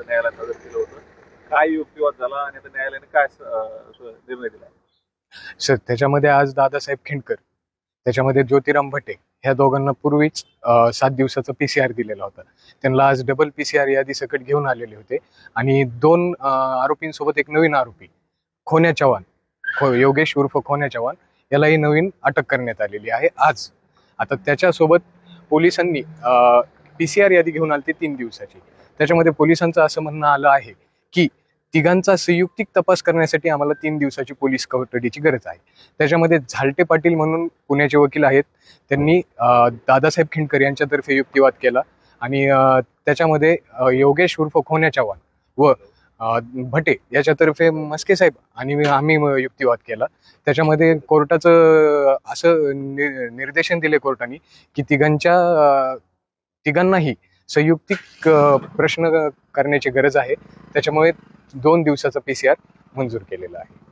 न्यायालयात हजर केलं होतं. काय युक्तिवाद झाला आणि आता न्यायालयाने काय निर्णय दिला? सर, त्याच्यामध्ये आज दादासाहेब खिंडकर, त्याच्यामध्ये ज्योतिराम भटे ह्या दोघांना पूर्वीच 7 दिवसाचा PCR दिलेला होता. त्यांना आज डबल PCR यादी सकट घेऊन आलेले होते आणि 2 आरोपींसोबत एक नवीन आरोपी खोन्या चव्हाण, योगेश उर्फ खोन्या चव्हाण यालाही नवीन अटक करण्यात आलेली आहे आज. आता त्याच्यासोबत पोलिसांनी PCR यादी घेऊन आली 3 दिवसाची. त्याच्यामध्ये पोलिसांचं असं म्हणणं आलं आहे की तिघांचा संयुक्तिक तपास करण्यासाठी आम्हाला 3 दिवसाची पोलीस कोठडीची गरज आहे. त्याच्यामध्ये झालटे पाटील म्हणून पुण्याचे वकील आहेत, त्यांनी दादासाहेब खिंडकर यांच्यातर्फे युक्तिवाद केला आणि त्याच्यामध्ये योगेश उर्फ खोन्या चव्हाण व भटे याच्यातर्फे मस्के साहेब आणि आम्ही युक्तिवाद केला. त्याच्यामध्ये कोर्टाचं असं निर्देशन दिले कोर्टाने की तिघांनाही संयुक्तिक प्रश्न करण्याची गरज आहे. त्याच्यामुळे 2 दिवसाचा PCR मंजूर केलेला आहे.